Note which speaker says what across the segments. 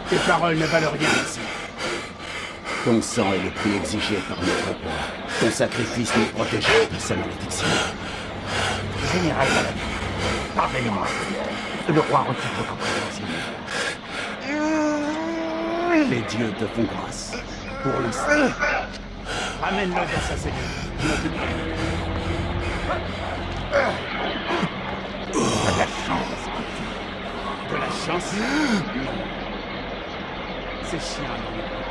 Speaker 1: Tes paroles ne valent rien ici.
Speaker 2: Ton sang est le prix exigé par notre roi. Ton sacrifice nous protégera de sa malédiction.
Speaker 1: Général Paladin, pardonnez-moi. Le roi retire votre prétention.
Speaker 2: Les dieux te font grâce. Pour l'instant.
Speaker 1: Ramène-le dans sa cellule. Je m'occupe. De la chance. De la chance? Non. Ces chiens n'en ont pas.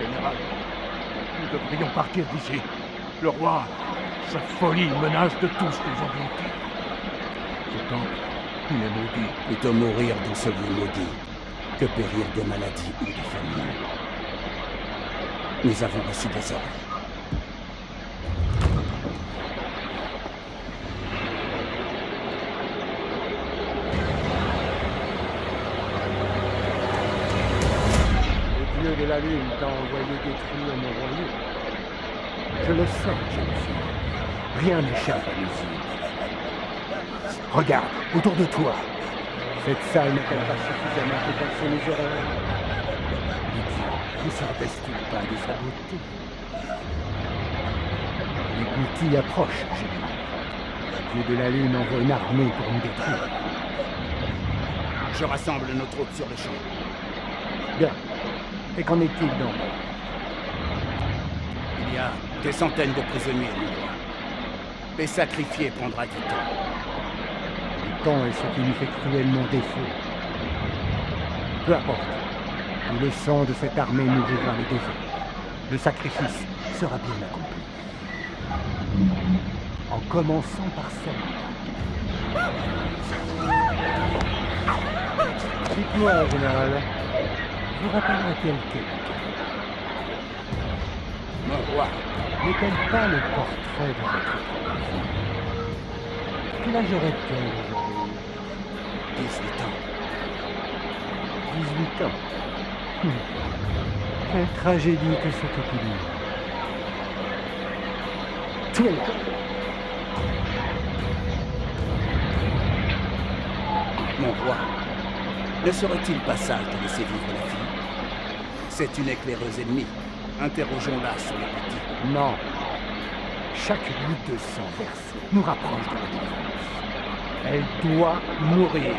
Speaker 1: Général, nous devrions partir d'ici. Le roi, sa folie menace de tous nous engloutir. Ce temple, il est maudit.
Speaker 2: Plutôt mourir dans ce lieu maudit que périr de maladies ou de famine. Nous avons reçu des ordres.
Speaker 1: Le dieu de la lune t'a envoyé détruire mon royaume. Je le sens, jeune fille. Rien n'échappe à mes yeux. Regarde, autour de toi. Cette salle n'est-elle pas suffisamment pour les erreurs? Les dieux ne s'abaissent-ils pas de sa beauté? Les Goutis approchent, général. Le dieu de la lune envoie une armée pour nous détruire. Je rassemble nos troupes sur le champ. Bien. Et qu'en est-il donc? Il y a des centaines de prisonniers, mon roi. Les sacrifier prendra du temps. Le temps est ce qui nous fait cruellement défaut. Peu importe. Tout le sang de cette armée nourrira le désert. Le sacrifice sera bien accompli. En commençant par celle-là. Dites-moi, général, vous rappellerait-elle quelqu'un? Mon roi, n'est-elle pas le portrait de votre fille? Quel âge aurait-elle aujourd'hui? 18 ans. 18 ans. Quelle tragédie que cette épidémie. Tuez-la.
Speaker 2: Mon roi, ne serait-il pas sage de laisser vivre la fille? C'est une éclaireuse ennemie. Interrogeons-la sur les petits.
Speaker 1: Non. Chaque goutte de sang versée nous rapproche de la défense. Elle doit mourir.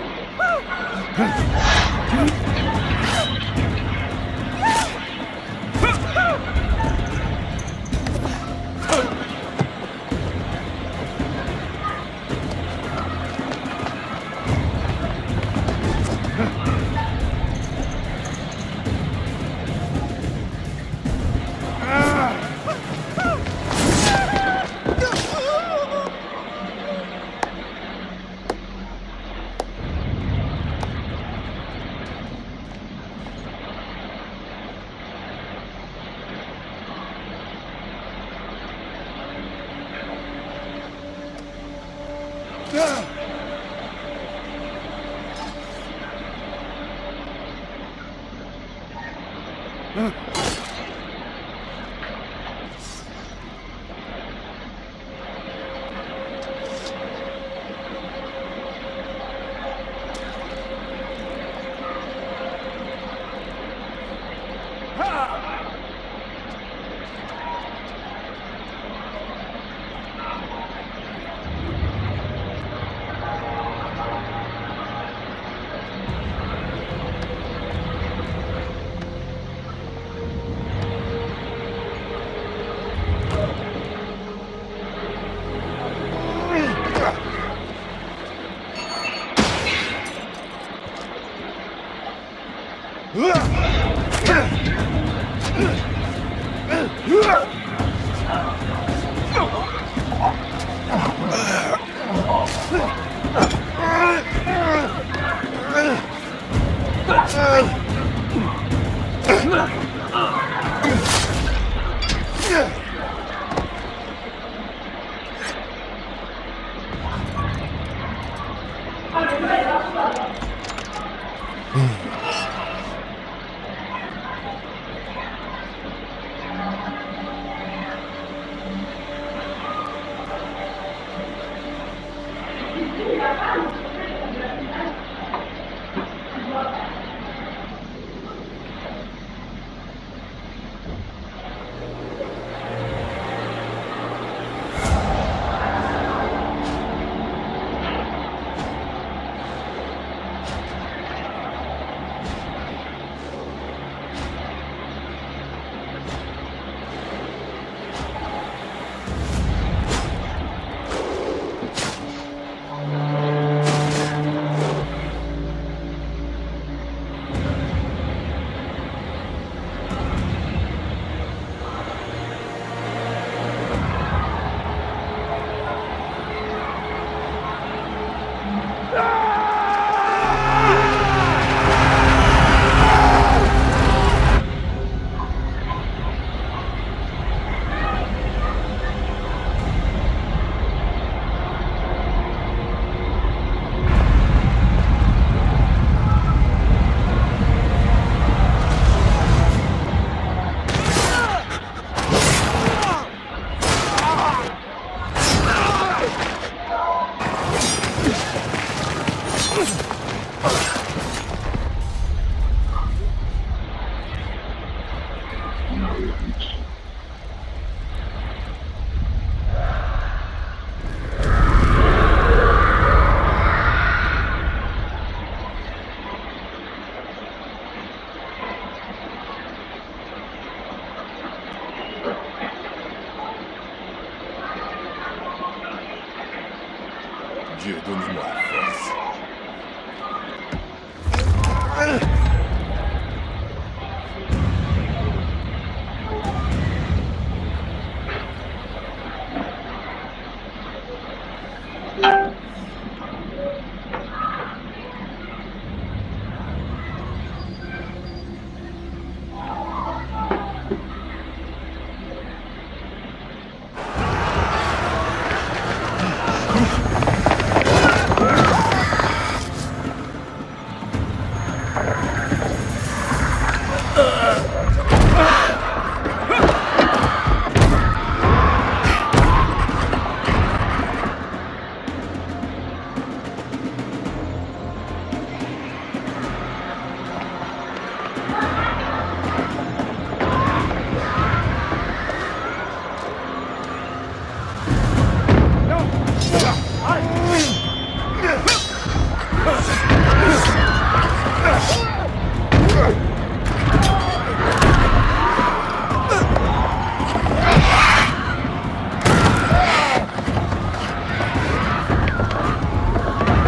Speaker 3: Dieu, donnez-moi la force.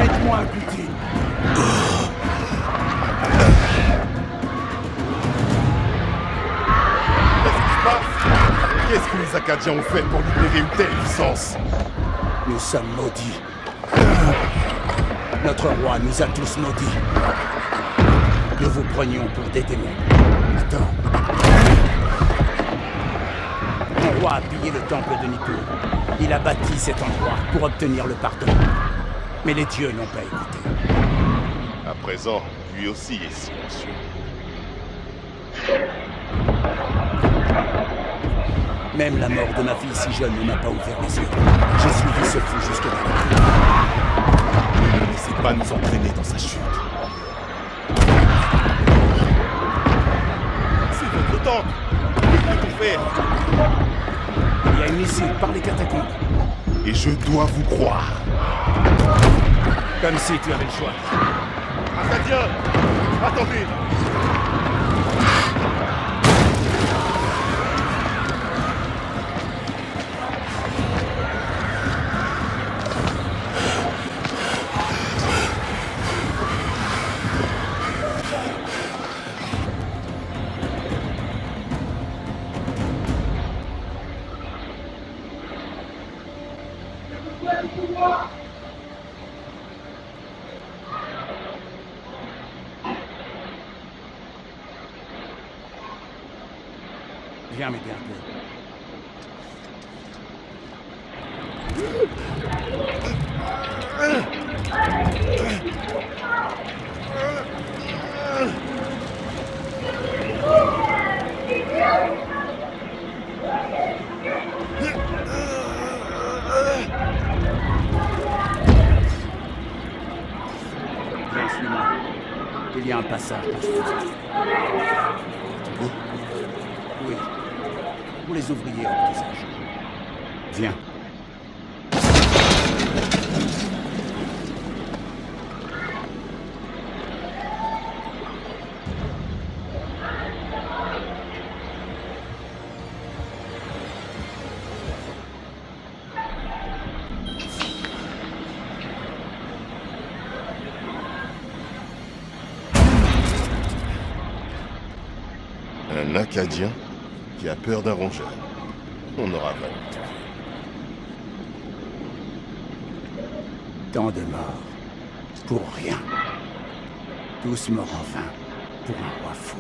Speaker 2: Aide-moi, Poutine.
Speaker 3: Qu'est-ce que les Acadiens ont fait pour libérer une telle puissance?
Speaker 2: Nous sommes maudits. Notre roi nous a tous maudits. Nous vous prenions pour des démons. Attends. Mon roi a pillé le temple de Nippur. Il a bâti cet endroit pour obtenir le pardon. Mais les dieux n'ont pas écouté.
Speaker 3: À présent, lui aussi est silencieux.
Speaker 2: Même la mort de ma fille si jeune ne m'a pas ouvert les yeux. J'ai suivi ce fou jusque là.
Speaker 3: Ne laissez pas nous entraîner dans sa chute. C'est votre temple. Que peut-on faire?
Speaker 2: Il y a une issue par les catacombes.
Speaker 3: Et je dois vous croire.
Speaker 2: Comme si tu avais le choix.
Speaker 3: Acadiens, attendez.
Speaker 2: Viens m'aider un peu. Viens, suis-moi. Il y a un passage pour sortir. Oui. Pour les ouvriers en paysage. Viens.
Speaker 3: Un Acadien qui a peur d'un rongeur. On aura valu.
Speaker 2: Tant de morts. Pour rien. Tous morts en vain. Pour un roi fou.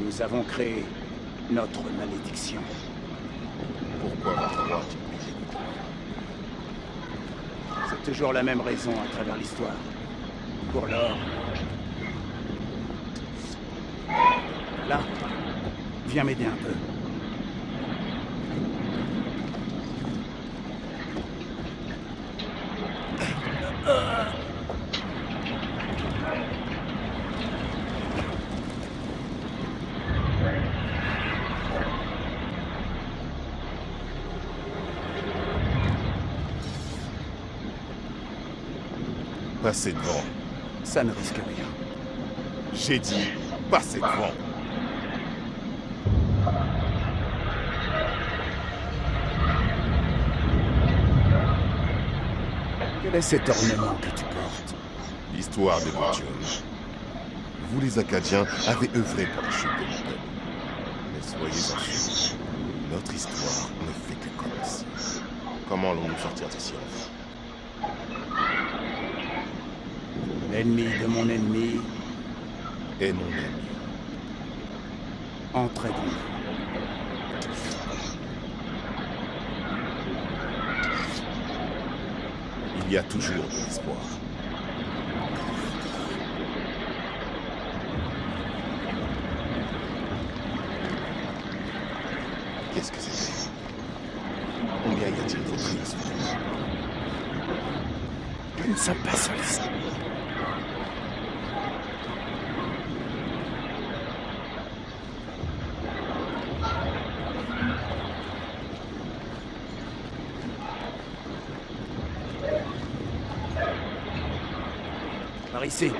Speaker 2: Nous avons créé notre malédiction.
Speaker 3: Pourquoi votre roi a-t-il pris
Speaker 2: C'est toujours la même raison à travers l'histoire. Pour l'or. Là, viens m'aider un peu.
Speaker 3: Passez devant.
Speaker 2: Ça ne risque rien.
Speaker 3: J'ai dit, passez devant.
Speaker 2: Quel est cet ornement que tu portes?
Speaker 3: L'histoire des Bourgeois. Vous, les Acadiens, avez œuvré pour la chute de mon peuple. Mais soyez-en sûrs, notre histoire ne fait que commencer. Comment allons-nous sortir d'ici enfin?
Speaker 2: L'ennemi de mon ennemi
Speaker 3: Et mon ami.
Speaker 2: entrait dans nous.
Speaker 3: Il y a toujours de l'espoir. Qu'est-ce que c'était? Combien y a-t-il de prix à ce tour?
Speaker 2: Nous ne sommes pas seuls ici. Par ici.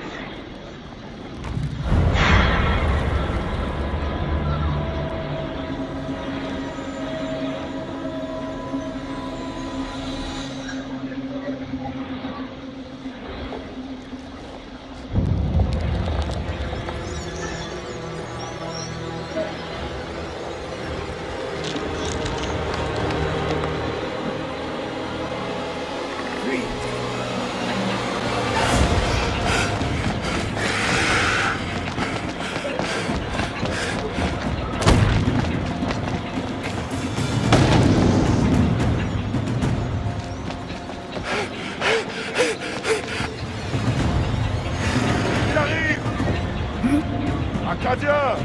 Speaker 3: Acadiens!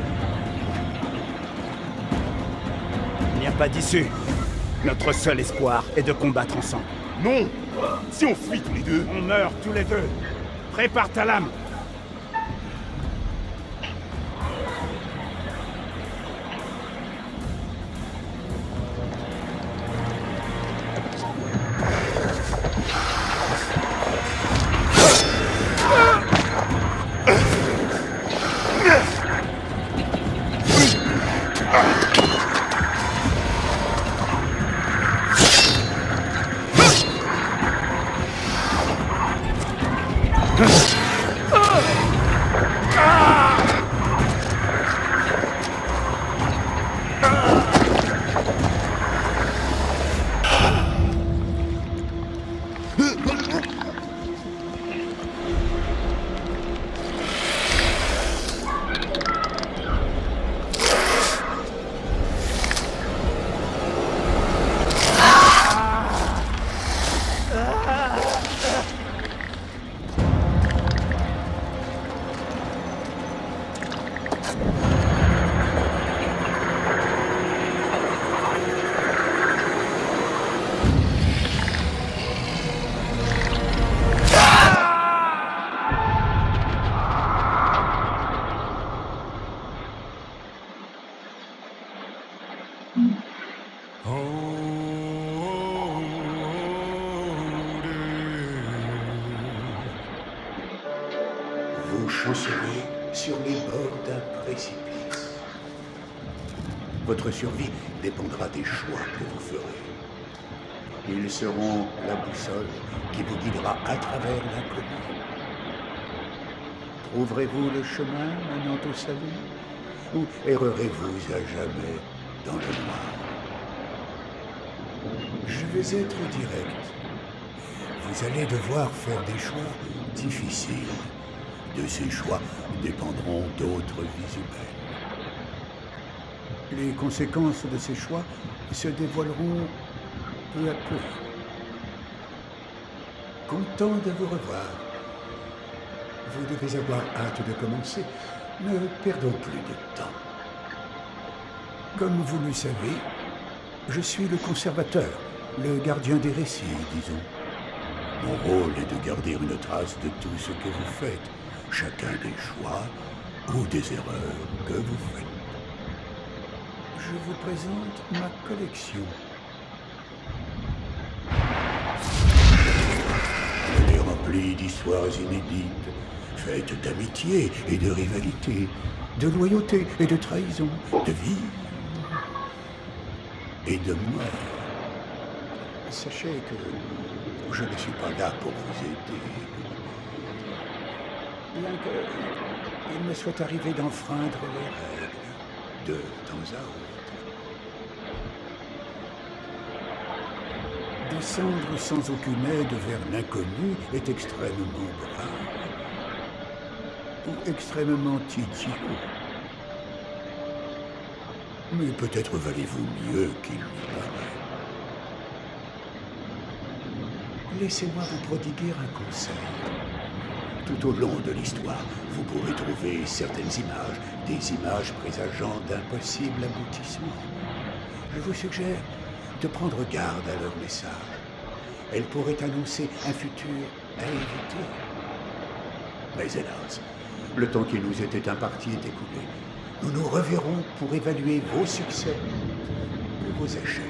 Speaker 2: Il n'y a pas d'issue. Notre seul espoir est de combattre ensemble.
Speaker 3: Non! Si on fuit tous les deux,
Speaker 2: On meurt tous les deux. Prépare ta lame.
Speaker 4: Vous chancerez sur les bords d'un précipice. Votre survie dépendra des choix que vous ferez. Ils seront la boussole qui vous guidera à travers l'inconnu. Trouverez-vous le chemin menant au salut? Ou errerez-vous à jamais dans le noir? Je vais être direct. Vous allez devoir faire des choix difficiles. De ces choix dépendront d'autres vies humaines. Les conséquences de ces choix se dévoileront peu à peu. Content de vous revoir. Vous devez avoir hâte de commencer. Ne perdons plus de temps. Comme vous le savez, je suis le conservateur, le gardien des récits, disons. Mon rôle est de garder une trace de tout ce que vous faites, chacun des choix ou des erreurs que vous faites. Je vous présente ma collection. Elle est remplie d'histoires inédites, faites d'amitié et de rivalité, de loyauté et de trahison, de vie et de mort. Sachez que je ne suis pas là pour vous aider. Bien qu'il me soit arrivé d'enfreindre les règles de temps à autre. Descendre sans aucune aide vers l'inconnu est extrêmement brave ou extrêmement titilleux. Mais peut-être valez-vous mieux qu'il n'y paraît. Laissez-moi vous prodiguer un conseil. Tout au long de l'histoire, vous pourrez trouver certaines images, des images présageant d'impossibles aboutissements. Je vous suggère de prendre garde à leur message. Elles pourraient annoncer un futur à éviter. Mais hélas, le temps qui nous était imparti est écoulé. Nous nous reverrons pour évaluer vos succès ou vos échecs.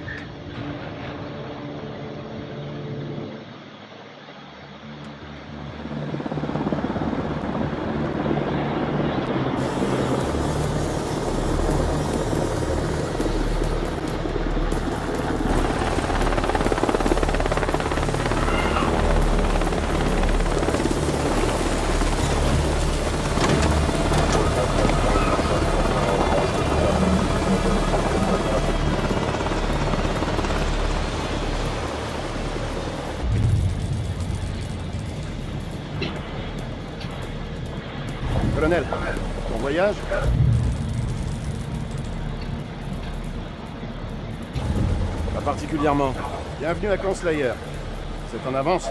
Speaker 5: Colonel, ton voyage? Pas particulièrement. Bienvenue à Conslayer. C'est en avance.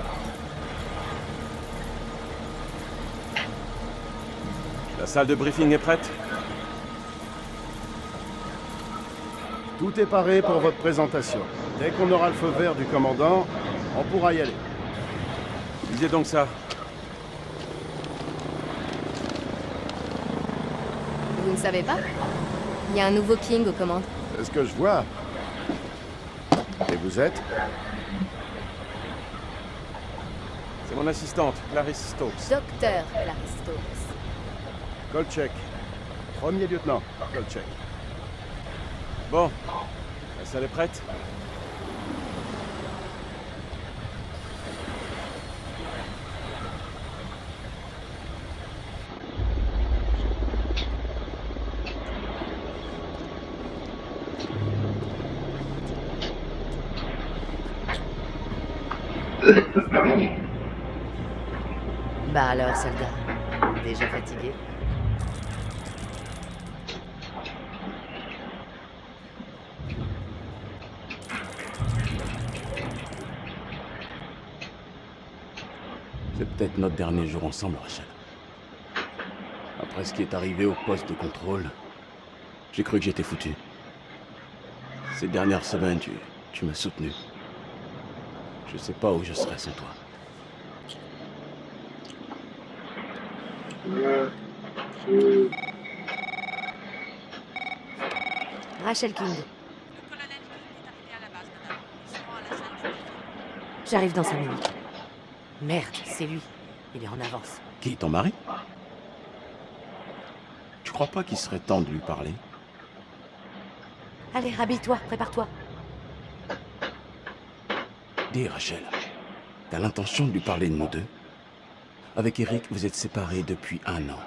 Speaker 5: La salle de briefing est prête? Tout est paré pour votre présentation. Dès qu'on aura le feu vert du commandant, on pourra y aller. Lisez donc ça.
Speaker 6: Vous ne savez pas? Il y a un nouveau King aux commandes.
Speaker 5: C'est ce que je vois. Et vous êtes? C'est mon assistante, Clarice Stokes.
Speaker 6: Docteur Clarice Stokes.
Speaker 5: Kolchak. Premier lieutenant, Kolchak. Bon, la salle est prête?
Speaker 6: Bah alors, soldat, déjà fatigué?
Speaker 2: C'est peut-être notre dernier jour ensemble, Rachel. Après ce qui est arrivé au poste de contrôle, j'ai cru que j'étais foutu. Ces dernières semaines, tu m'as soutenu. Je sais pas où je serais sans toi.
Speaker 6: Rachel King.
Speaker 7: Le colonel King est arrivé à la base, madame. Ils seront à la salle de briefing.
Speaker 6: J'arrive dans 5 minutes. Merde, c'est lui. Il est en avance.
Speaker 2: Qui, ton mari? Tu crois pas qu'il serait temps de lui parler?
Speaker 6: Allez, rhabille-toi, prépare-toi.
Speaker 2: Dis, Rachel, t'as l'intention de lui parler de nous deux? Avec Eric, vous êtes séparés depuis 1 an.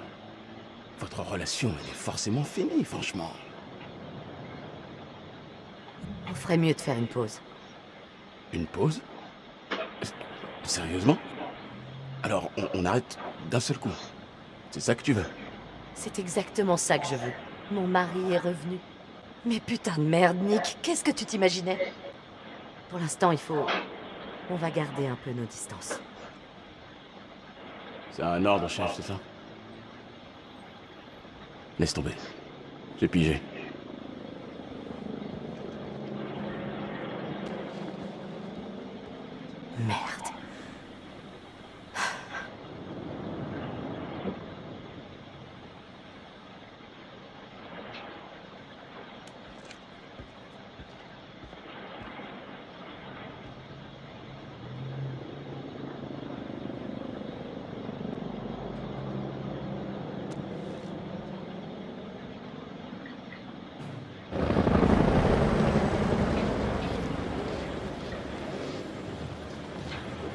Speaker 2: Votre relation, elle est forcément finie, franchement.
Speaker 6: On ferait mieux de faire une pause.
Speaker 2: Une pause? Sérieusement? Alors, on arrête d'un seul coup. C'est ça que tu veux?
Speaker 6: C'est exactement ça que je veux. Mon mari est revenu. Mais putain de merde, Nick, qu'est-ce que tu t'imaginais? Pour l'instant, il faut... On va garder un peu nos distances.
Speaker 2: C'est un ordre, chef, c'est ça? Laisse tomber. J'ai pigé.
Speaker 6: Merde.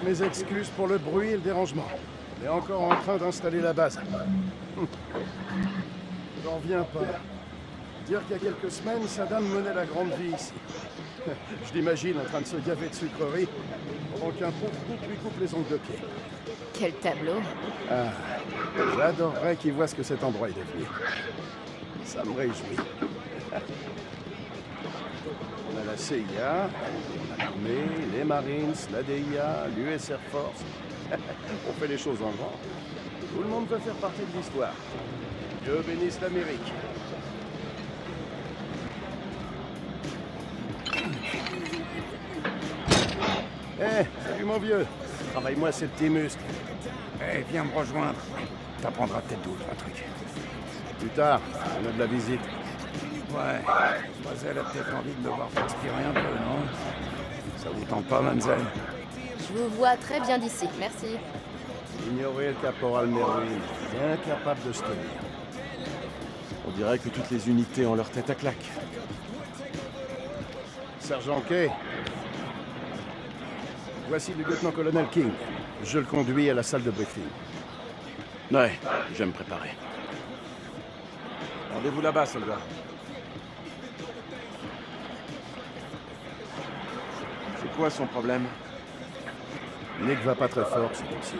Speaker 5: Mes excuses pour le bruit et le dérangement. On est encore en train d'installer la base. J'en reviens pas. Dire qu'il y a quelques semaines, Saddam menait la grande vie ici. Je l'imagine en train de se gaver de sucreries pendant qu'un pauvre couple lui coupe les ongles de pied.
Speaker 6: Quel tableau.
Speaker 5: Ah, j'adorerais qu'il voit ce que cet endroit est devenu. Ça me réjouit. On a la CIA, l'armée, les Marines, la DIA, l'US Air Force. On fait les choses en grand. Tout le monde veut faire partie de l'histoire. Dieu bénisse l'Amérique. Salut mon vieux. Travaille-moi ces petits muscles.
Speaker 4: Viens me rejoindre. T'apprendras peut-être d'autres trucs.
Speaker 5: Plus tard, on a de la visite.
Speaker 4: Ouais. Mademoiselle a peut-être envie de me voir transpirer un peu, non? Ça vous tente pas, mademoiselle?
Speaker 8: Je vous vois très bien d'ici, merci.
Speaker 5: Ignorer le caporal Merwin, incapable de se tenir.
Speaker 9: On dirait que toutes les unités ont leur tête à claque.
Speaker 5: Sergent Kay. Voici le lieutenant-colonel King. Je le conduis à la salle de briefing.
Speaker 2: Ouais, je vais me préparer.
Speaker 9: Rendez-vous là-bas, soldat. C'est quoi son problème?
Speaker 5: Nick va pas très fort, c'est aussi.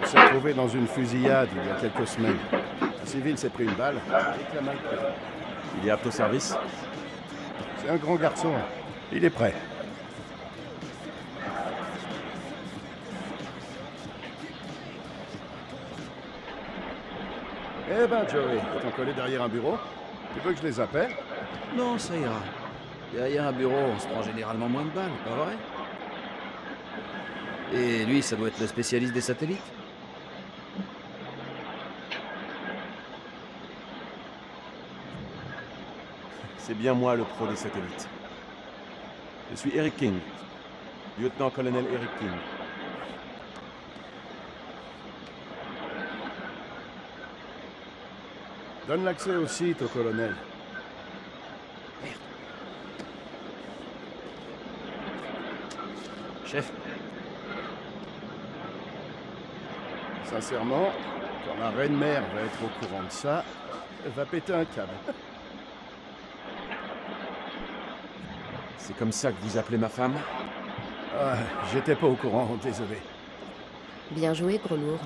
Speaker 5: On s'est retrouvé dans une fusillade il y a quelques semaines. Un civil s'est pris une balle et l'a mal pris.
Speaker 9: Il est apte au service?
Speaker 5: C'est un grand garçon. Il est prêt. Eh ben, Joey, ils t'ont collé derrière un bureau. Tu veux que je les appelle?
Speaker 10: Non, ça ira. Derrière un bureau, on se prend généralement moins de balles, pas vrai? Et lui, ça doit être le spécialiste des satellites?
Speaker 9: C'est bien moi le pro des satellites. Je suis Eric King, lieutenant-colonel Eric King.
Speaker 5: Donne l'accès au site au colonel.
Speaker 10: Chef.
Speaker 5: Sincèrement, quand la reine-mère va être au courant de ça, elle va péter un câble.
Speaker 9: C'est comme ça que vous appelez ma femme?
Speaker 5: Ah, j'étais pas au courant, désolé.
Speaker 8: Bien joué, gros lourd.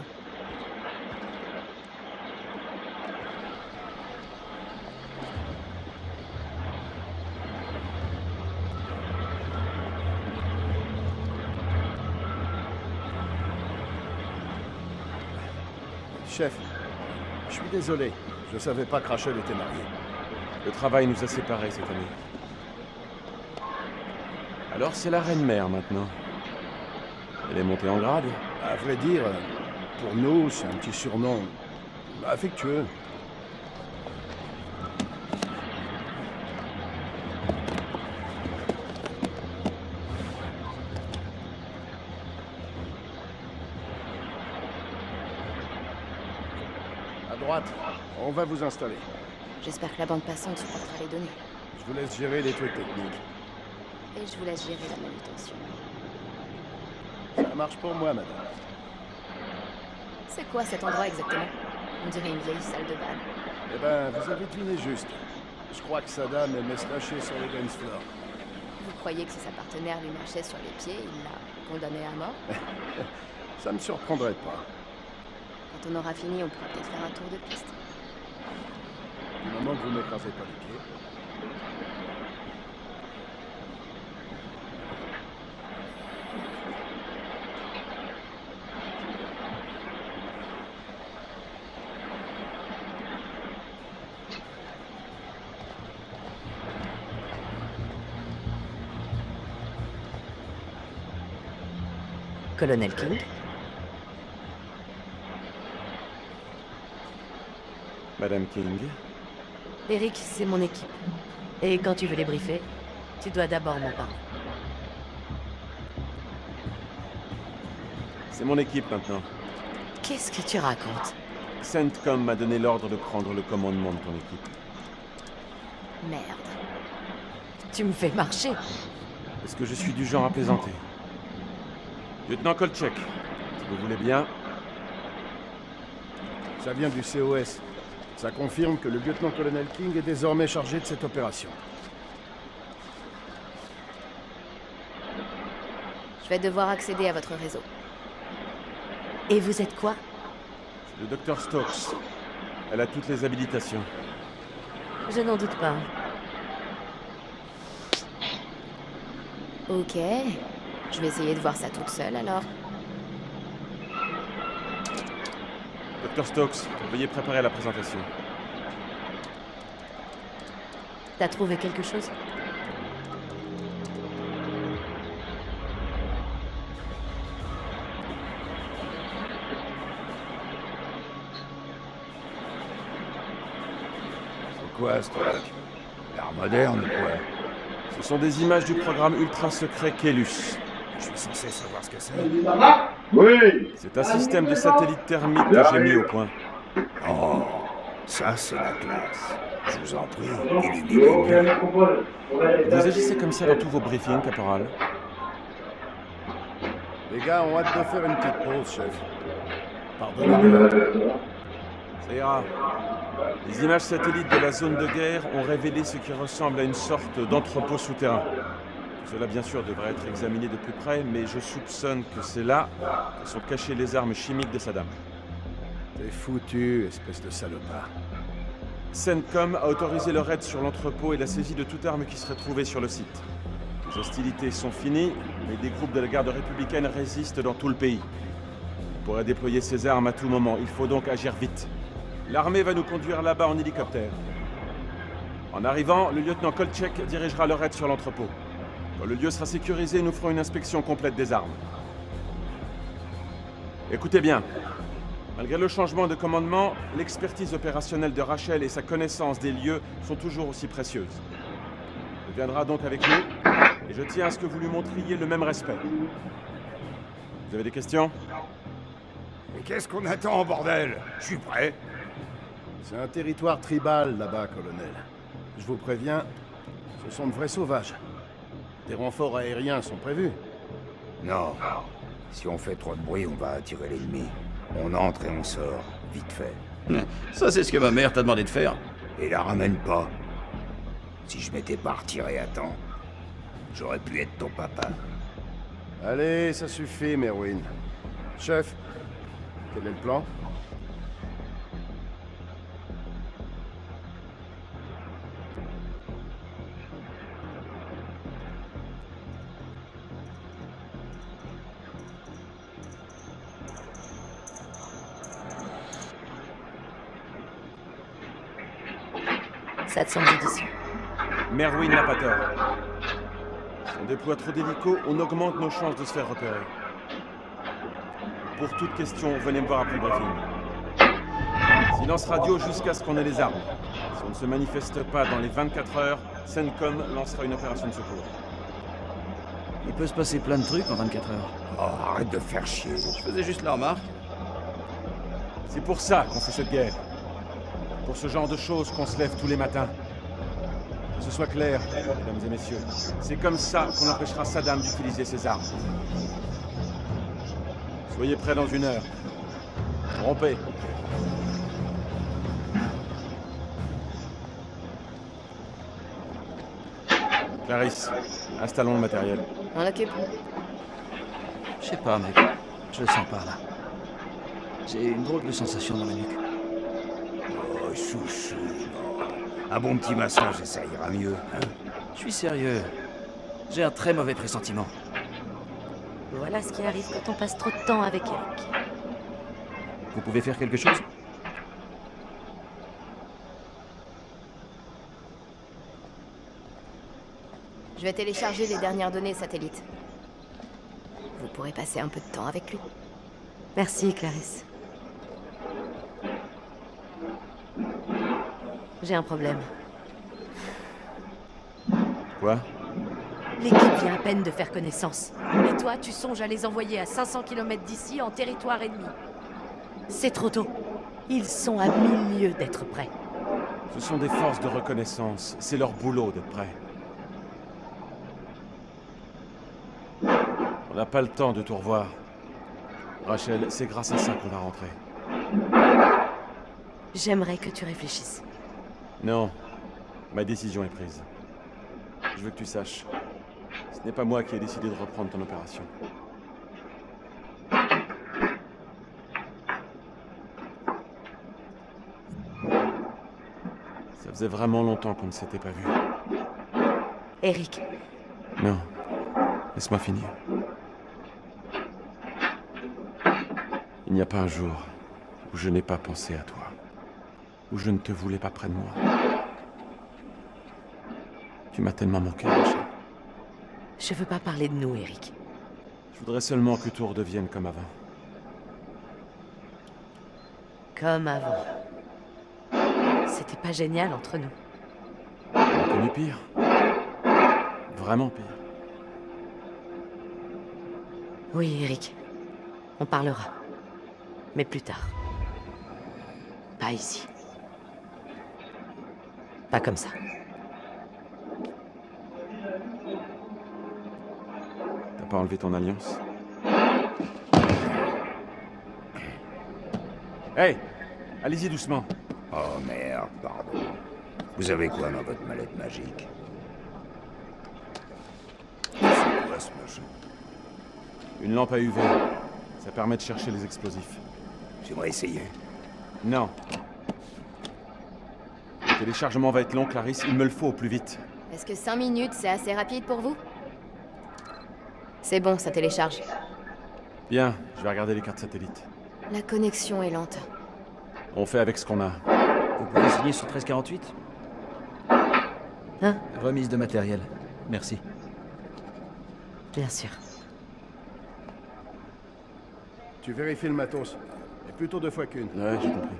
Speaker 5: Chef, je suis désolé. Je savais pas que Rachel était mariée.
Speaker 9: Le travail nous a séparés cette année. Alors c'est la reine-mère maintenant. Elle est montée en grade.
Speaker 5: À vrai dire, pour nous, c'est un petit surnom affectueux. À droite, on va vous installer.
Speaker 8: J'espère que la bande passante supportera les données.
Speaker 5: Je vous laisse gérer les trucs techniques.
Speaker 8: Et je vous laisse gérer la manutention.
Speaker 5: Ça marche pour moi, madame.
Speaker 8: C'est quoi cet endroit exactement? On dirait une vieille salle de bal.
Speaker 5: Eh ben, vous avez deviné juste. Je crois que Saddam aimait se lâcher sur les dance floors.
Speaker 8: Vous croyez que si sa partenaire lui marchait sur les pieds, il l'a condamné à mort?
Speaker 5: Ça me surprendrait pas.
Speaker 8: Quand on aura fini, on pourra peut-être faire un tour de piste.
Speaker 5: Du moment que vous m'écrasez pas les pieds.
Speaker 6: Colonel King.
Speaker 9: Madame King.
Speaker 6: Eric, c'est mon équipe. Et quand tu veux les briefer, tu dois d'abord m'en parler.
Speaker 9: C'est mon équipe maintenant.
Speaker 6: Qu'est-ce que tu racontes?
Speaker 9: CENTCOM m'a donné l'ordre de prendre le commandement de ton équipe.
Speaker 6: Merde. Tu me fais marcher.
Speaker 9: Est-ce que je suis du genre à plaisanter? Lieutenant Kolchak, si vous voulez bien.
Speaker 5: Ça vient du COS. Ça confirme que le lieutenant-colonel King est désormais chargé de cette opération.
Speaker 8: Je vais devoir accéder à votre réseau.
Speaker 6: Et vous êtes quoi?
Speaker 9: Le docteur Stokes. Elle a toutes les habilitations.
Speaker 6: Je n'en doute pas.
Speaker 8: Ok. Je vais essayer de voir ça toute seule, alors.
Speaker 9: Docteur Stokes, veuillez préparer la présentation.
Speaker 6: T'as trouvé quelque chose?
Speaker 4: C'est quoi ce truc? L'art moderne ou quoi?
Speaker 9: Ce sont des images du programme ultra secret Kelus.
Speaker 4: Je suis censé savoir ce que c'est.
Speaker 11: Oui.
Speaker 9: C'est un système de satellite thermique que j'ai mis au point.
Speaker 4: Oh, ça c'est la classe. Je vous en prie, illuminez-moi.
Speaker 9: Vous agissez comme ça dans tous vos briefings, caporal?
Speaker 5: Les gars ont hâte de faire une petite pause, chef. Pardonnez-moi.
Speaker 9: Ça ira. Les images satellites de la zone de guerre ont révélé ce qui ressemble à une sorte d'entrepôt souterrain. Cela, bien sûr, devrait être examiné de plus près, mais je soupçonne que c'est là que sont cachées les armes chimiques de Saddam.
Speaker 5: T'es foutu, espèce de salopard.
Speaker 9: CENTCOM a autorisé le raid sur l'entrepôt et la saisie de toute arme qui serait trouvée sur le site. Les hostilités sont finies, mais des groupes de la garde républicaine résistent dans tout le pays. On pourrait déployer ces armes à tout moment, il faut donc agir vite. L'armée va nous conduire là-bas en hélicoptère. En arrivant, le lieutenant Kolchak dirigera le raid sur l'entrepôt. Quand le lieu sera sécurisé, nous ferons une inspection complète des armes. Écoutez bien. Malgré le changement de commandement, l'expertise opérationnelle de Rachel et sa connaissance des lieux sont toujours aussi précieuses. Elle viendra donc avec nous, et je tiens à ce que vous lui montriez le même respect. Vous avez des questions?
Speaker 4: Mais qu'est-ce qu'on attend, bordel? Je suis prêt.
Speaker 5: C'est un territoire tribal là-bas, colonel. Je vous préviens, ce sont de vrais sauvages. Des renforts aériens sont prévus.
Speaker 4: Non. Si on fait trop de bruit, on va attirer l'ennemi. On entre et on sort, vite fait.
Speaker 10: Ça, c'est ce que ma mère t'a demandé de faire.
Speaker 4: Et la ramène pas. Si je m'étais pas retiré à temps, j'aurais pu être ton papa.
Speaker 5: Allez, ça suffit, Merwin. Chef, quel est le plan?
Speaker 6: Ça te semble judicieux?
Speaker 9: Merwin n'a pas tort. Si on déploie trop d'hélicos, on augmente nos chances de se faire repérer. Pour toute question, venez me voir après le briefing. Silence radio jusqu'à ce qu'on ait les armes. Si on ne se manifeste pas dans les 24 heures, CENTCOM lancera une opération de secours.
Speaker 10: Il peut se passer plein de trucs en 24 heures.
Speaker 4: Oh, arrête de faire chier.
Speaker 10: Je faisais juste la remarque.
Speaker 9: C'est pour ça qu'on fait cette guerre. Pour ce genre de choses qu'on se lève tous les matins. Que ce soit clair, mesdames et messieurs. C'est comme ça qu'on empêchera Saddam d'utiliser ses armes. Soyez prêts dans 1 heure. Rompez. Clarisse, installons le matériel.
Speaker 8: On occupe.
Speaker 10: Je sais pas, mec. Je le sens pas, là. J'ai une drôle de sensation dans la nuque.
Speaker 4: Oh, chouchou, non. Un bon petit massage et ça ira mieux, hein?
Speaker 10: Je suis sérieux. J'ai un très mauvais pressentiment.
Speaker 6: Voilà ce qui arrive quand on passe trop de temps avec Eric.
Speaker 10: Vous pouvez faire quelque chose?
Speaker 8: Je vais télécharger les dernières données satellites. Vous pourrez passer un peu de temps avec lui.
Speaker 6: Merci, Clarisse. J'ai un problème.
Speaker 9: Quoi?
Speaker 6: L'équipe vient à peine de faire connaissance. Et toi, tu songes à les envoyer à 500 km d'ici en territoire ennemi. C'est trop tôt. Ils sont à 1000 lieues d'être prêts.
Speaker 9: Ce sont des forces de reconnaissance. C'est leur boulot d'être prêts. On n'a pas le temps de tout revoir. Rachel, c'est grâce à ça qu'on va rentrer.
Speaker 6: J'aimerais que tu réfléchisses.
Speaker 9: Non. Ma décision est prise. Je veux que tu saches. Ce n'est pas moi qui ai décidé de reprendre ton opération. Ça faisait vraiment longtemps qu'on ne s'était pas vu.
Speaker 6: Eric.
Speaker 9: Non. Laisse-moi finir. Il n'y a pas un jour où je n'ai pas pensé à toi. Où je ne te voulais pas près de moi. Tu m'as tellement manqué, Rachel.
Speaker 6: Je veux pas parler de nous, Eric.
Speaker 9: Je voudrais seulement que tout redevienne comme avant.
Speaker 6: Comme avant. C'était pas génial entre nous.
Speaker 9: On a connu pire. Vraiment pire.
Speaker 6: Oui, Eric. On parlera. Mais plus tard. Pas ici. Pas comme ça.
Speaker 9: T'as pas enlevé ton alliance? Hey! Allez-y doucement.
Speaker 4: Oh merde, pardon. Vous avez quoi dans votre mallette magique? C'est quoi ce machin?
Speaker 9: Une lampe à UV. Ça permet de chercher les explosifs.
Speaker 4: J'aimerais essayer.
Speaker 9: Non. Le téléchargement va être long, Clarisse. Il me le faut au plus vite.
Speaker 8: Est-ce que 5 minutes, c'est assez rapide pour vous? C'est bon, ça télécharge.
Speaker 9: Bien, je vais regarder les cartes satellites.
Speaker 8: La connexion est lente.
Speaker 9: On fait avec ce qu'on a.
Speaker 10: Vous pouvez signer sur 1348?
Speaker 6: Hein?
Speaker 10: Remise de matériel. Merci.
Speaker 6: Bien sûr.
Speaker 5: Tu vérifies le matos. Et plutôt 2 fois qu'une.
Speaker 9: Ouais, j'ai compris.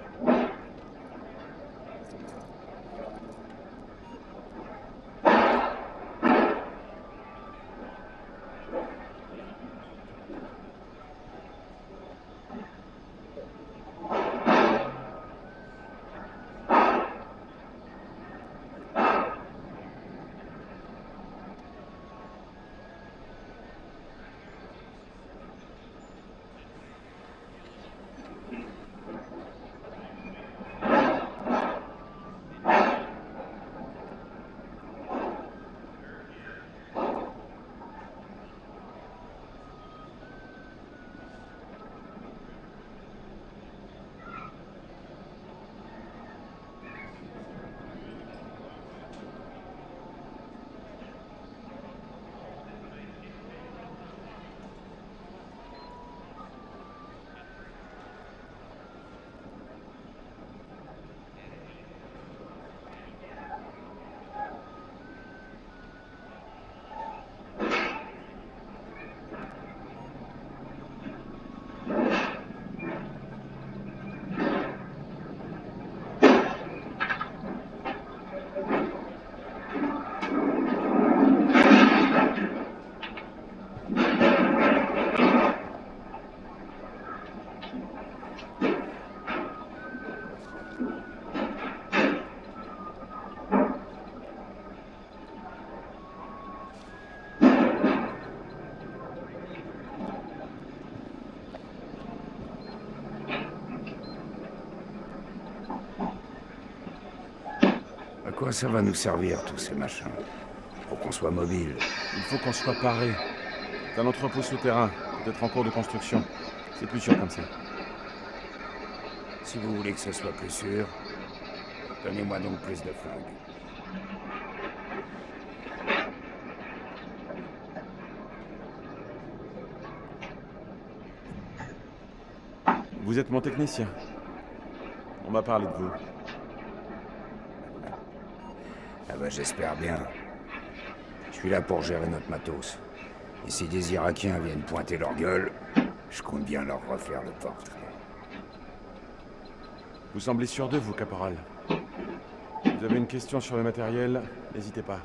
Speaker 4: À quoi ça va nous servir, tous ces machins? Pour qu'on soit mobile.
Speaker 9: Il faut qu'on soit paré. C'est un entrepôt souterrain, peut-être en cours de construction. C'est plus sûr comme ça.
Speaker 4: Si vous voulez que ce soit plus sûr, donnez-moi donc plus de flingues.
Speaker 9: Vous êtes mon technicien. On m'a parlé de vous.
Speaker 4: Ah bah j'espère bien. Je suis là pour gérer notre matos.
Speaker 12: Et si des Irakiens viennent pointer leur gueule, je compte bien leur refaire le portrait.
Speaker 9: Vous semblez sûr d'eux, vous, caporal. Vous avez une question sur le matériel, n'hésitez pas.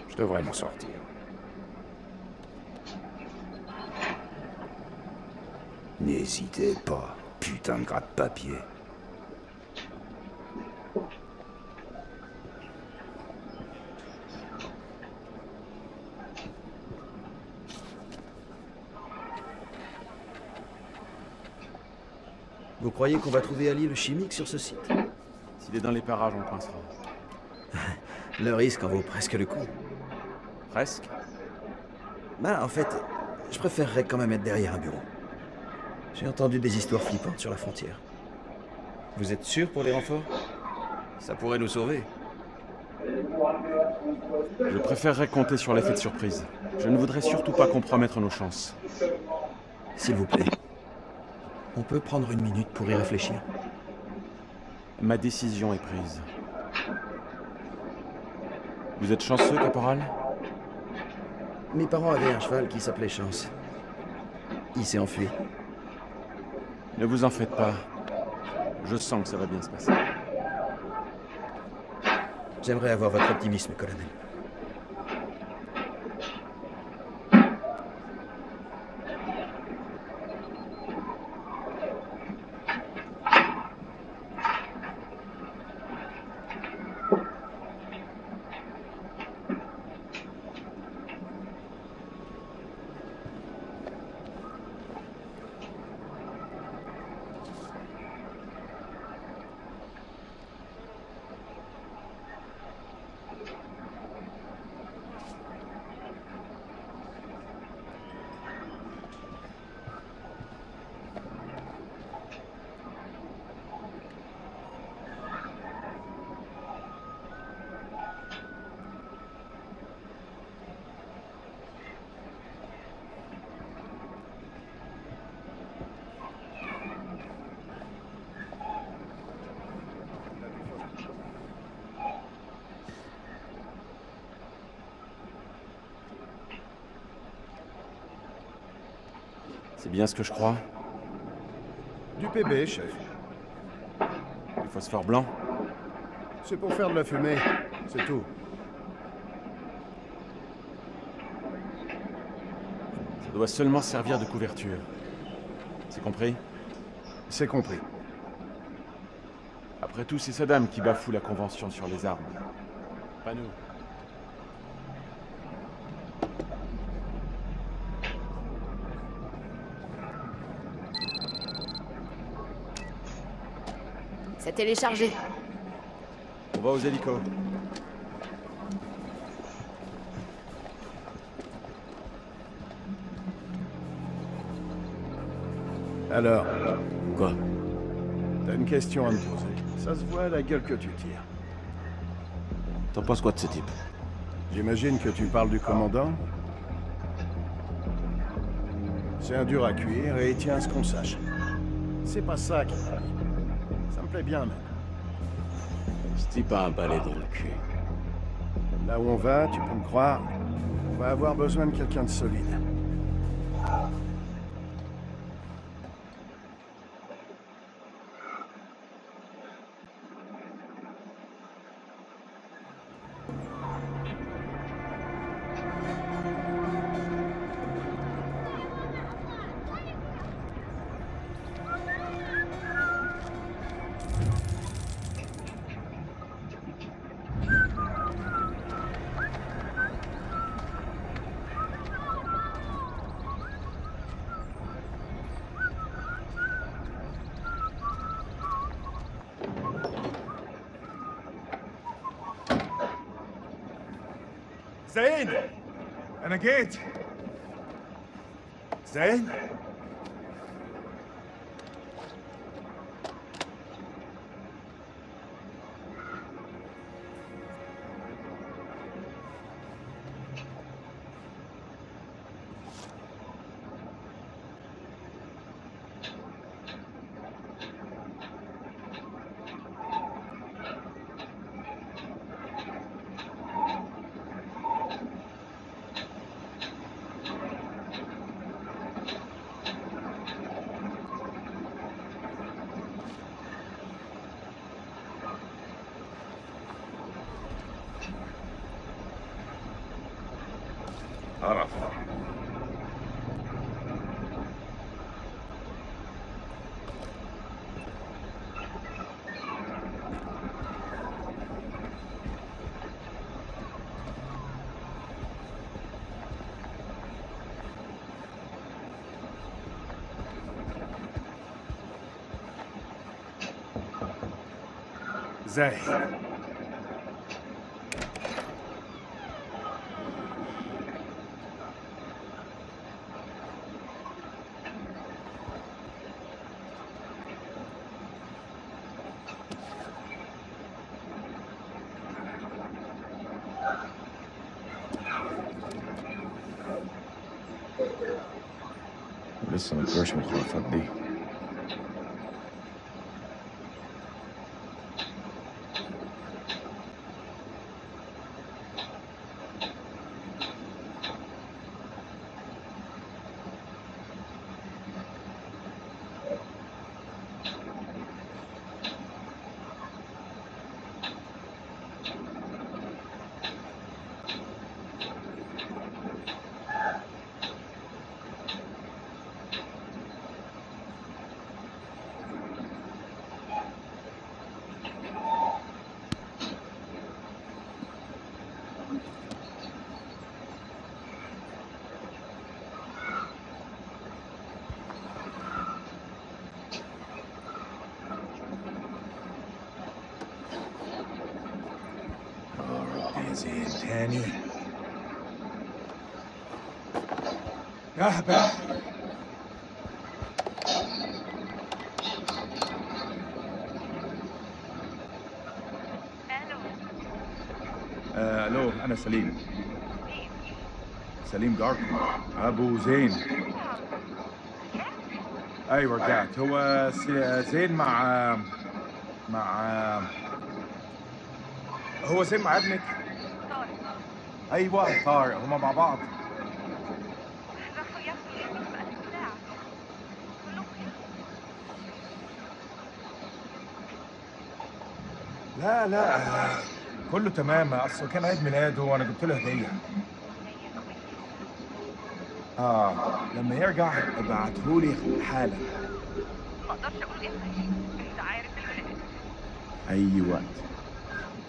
Speaker 12: Je devrais m'en sortir. N'hésitez pas, putain de gratte-papier.
Speaker 10: Vous croyez qu'on va trouver Ali le chimique sur ce site?
Speaker 9: S'il est dans les parages, on le coincera.
Speaker 10: Le risque en vaut presque le coup.
Speaker 9: Presque?
Speaker 10: Bah, en fait, je préférerais quand même être derrière un bureau. J'ai entendu des histoires flippantes sur la frontière. Vous êtes sûr pour les renforts? Ça pourrait nous sauver.
Speaker 9: Je préférerais compter sur l'effet de surprise. Je ne voudrais surtout pas compromettre nos chances.
Speaker 10: S'il vous plaît. On peut prendre une minute pour y réfléchir.
Speaker 9: Ma décision est prise. Vous êtes chanceux, caporal?
Speaker 10: Mes parents avaient un cheval qui s'appelait Chance. Il s'est enfui.
Speaker 9: Ne vous en faites pas. Je sens que ça va bien se passer.
Speaker 10: J'aimerais avoir votre optimisme, colonel.
Speaker 9: C'est bien ce que je crois.
Speaker 5: Du PB, chef.
Speaker 9: Du phosphore blanc.
Speaker 5: C'est pour faire de la fumée, c'est tout.
Speaker 9: Ça doit seulement servir de couverture. C'est compris?
Speaker 5: C'est compris.
Speaker 9: Après tout, c'est Saddam qui bafoue la convention sur les armes. Pas nous.
Speaker 8: C'est téléchargé.
Speaker 9: On va aux hélicos.
Speaker 5: Alors?
Speaker 2: Quoi?
Speaker 5: T'as une question à me poser. Ça se voit à la gueule que tu tires.
Speaker 2: T'en penses quoi de ce type?
Speaker 5: J'imagine que tu parles du commandant? C'est un dur à cuire et il tient à ce qu'on sache. C'est pas ça qui m'arrive. Ça me plaît bien, même.
Speaker 2: Ce type a un balai dans le cul.
Speaker 5: Là où on va, tu peux me croire, on va avoir besoin de quelqu'un de solide.
Speaker 13: زين أنا جيت زين عرف.
Speaker 1: زاهي.
Speaker 13: لسه ما نقدرش من الخرافات دي.
Speaker 1: زين تاني. اهبل.
Speaker 13: الو انا سليم. سليم جاركو ابو زين. ايوه رجعت. هو زين مع هو زين مع ابنك؟ ايوه طارق. هما مع بعض. لا كله تمام. اصل كان عيد ميلاده وانا جبت له هديه. لما يرجع ابعتهولي حالا.
Speaker 7: ما اقدرش اقول اسمك، انت عارف الولاد.
Speaker 13: اي وقت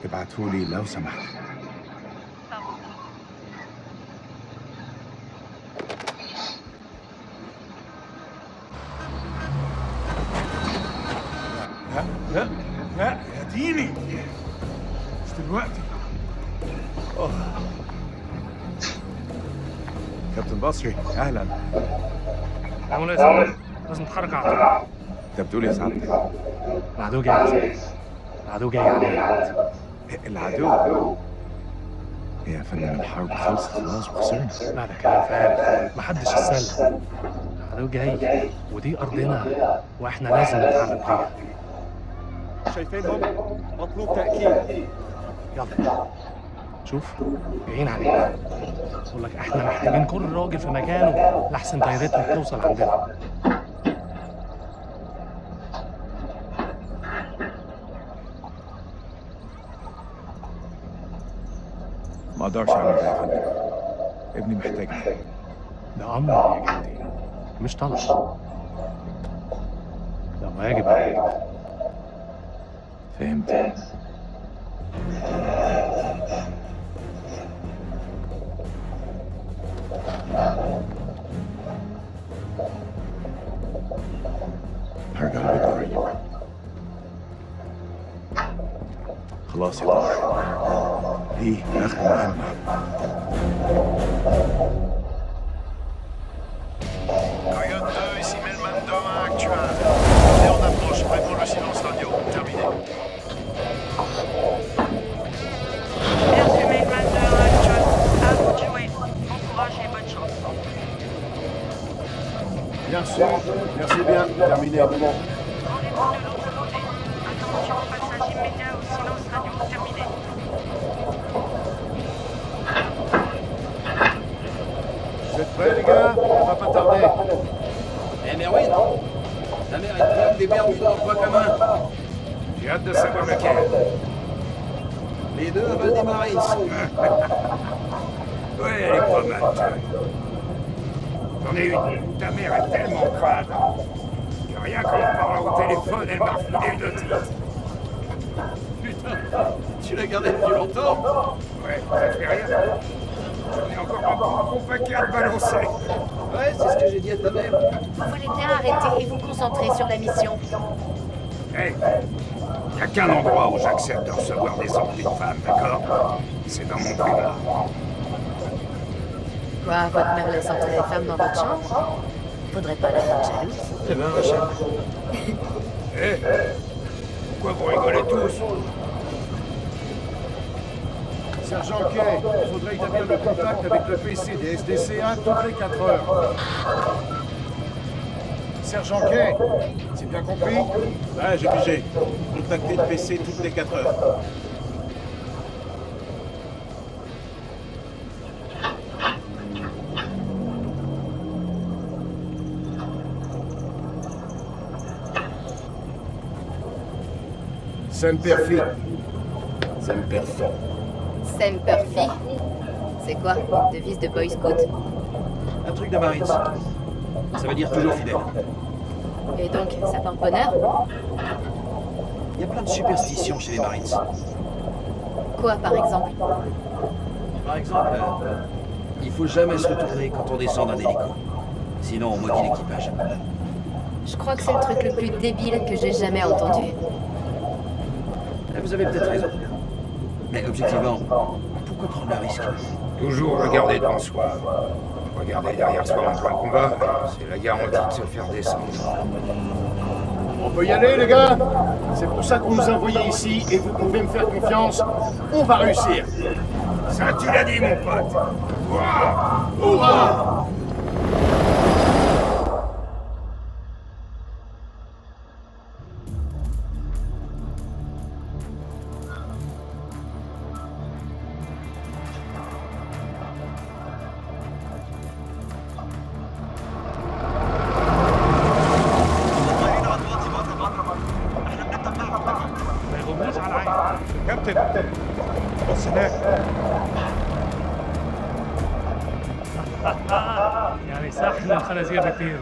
Speaker 13: ابعتهولي لو سمحت.
Speaker 1: لا يا ديني، مش دلوقتي.
Speaker 13: كابتن بصري اهلا.
Speaker 1: لازم نتحرك على طول.
Speaker 13: انت بتقول يا سعادتك؟
Speaker 1: العدو جاي. العدو جاي علينا.
Speaker 13: العدو؟ يا فندم الحرب خلصت خلاص وخسرنا.
Speaker 1: لا ده كلام فارغ، محدش يتسلى. العدو جاي ودي ارضنا واحنا لازم نتحرك ليها.
Speaker 9: شايفينهم؟ مطلوب تأكيد.
Speaker 1: يلا شوف جايين علينا. بقول لك احنا محتاجين كل راجل في مكانه لحسن دايرتنا توصل عندنا.
Speaker 13: ما اقدرش اعمل ده يا فندم. ابني محتاجني.
Speaker 1: ده امر يا جدي، مش طلب. ده واجب عليك.
Speaker 13: فهمت. هرجع البيت قريب. خلاص يا طارق، دي آخر مهمة.
Speaker 5: Coyote 2, ici Melman Doma actuel. On est en approche, prêt pour le silence radio. Terminé.
Speaker 7: Merci Melman 2 actuel. À vous de jouer. Bon courage et bonne chance.
Speaker 5: Bien sûr, merci bien. Terminé à moment.
Speaker 7: Rendez-vous de l'autre côté. Attention, passage immédiat au silence radio. Terminé.
Speaker 5: Vous êtes prêts les gars? On va pas tarder.
Speaker 10: Eh mais oui, non. Ta mère est pleine des verbes dans quoi commun.
Speaker 13: J'ai hâte de savoir lequel.
Speaker 10: Les deux veulent des Marines.
Speaker 13: Ouais, elle est pas
Speaker 12: Malton. J'en ai une. Ta mère est tellement crade que rien qu'en me parlant au téléphone, elle m'a refilé une otite.
Speaker 10: Putain, tu l'as gardé depuis longtemps?
Speaker 12: Ouais, ça fait rien. J'en ai encore un bon paquet à te balancer.
Speaker 10: Ouais, c'est ce que j'ai dit à ta mère.
Speaker 6: Vous voulez bien arrêter et vous concentrer sur la mission.
Speaker 12: Hey, y a qu'un endroit où j'accepte de recevoir des envies de femmes, d'accord? C'est dans mon privat.
Speaker 6: Quoi, votre mère laisse entrer les femmes dans votre chambre? Faudrait pas la rendre jalouse.
Speaker 10: Eh ben, Rachel.
Speaker 12: Hé, pourquoi vous rigolez tous?
Speaker 5: Sergent Kay, il faudrait établir le contact avec le PC des SDC-1 toutes les 4 heures. Sergent Kay, c'est bien compris?
Speaker 9: Ouais, j'ai pigé. Contacter le PC toutes les 4 heures.
Speaker 12: Semperfi.
Speaker 2: Semperfi.
Speaker 8: Semperfi. C'est quoi? Devise de Boy Scout.
Speaker 10: Un truc de Marines. Ça veut dire toujours fidèle.
Speaker 8: Et donc, ça porte bonheur?
Speaker 10: Il y a plein de superstitions chez les Marines.
Speaker 8: Quoi, par exemple?
Speaker 10: Par exemple, il faut jamais se retourner quand on descend d'un hélico. Sinon, on maudit l'équipage.
Speaker 8: Je crois que c'est le truc le plus débile que j'ai jamais entendu.
Speaker 10: Vous avez peut-être raison. Mais objectivement, pourquoi prendre le risque?
Speaker 12: Toujours regarder devant soi. Regarder derrière soi en point de combat, c'est la garantie de se faire descendre.
Speaker 5: On peut y aller, les gars? C'est pour ça qu'on nous a envoyés ici, et vous pouvez me faire confiance. On va réussir.
Speaker 12: Ça, tu l'as dit, mon pote. Hurrah!
Speaker 5: Hurrah!
Speaker 13: بص هناك
Speaker 14: يعني سحل الخنازير بكتير.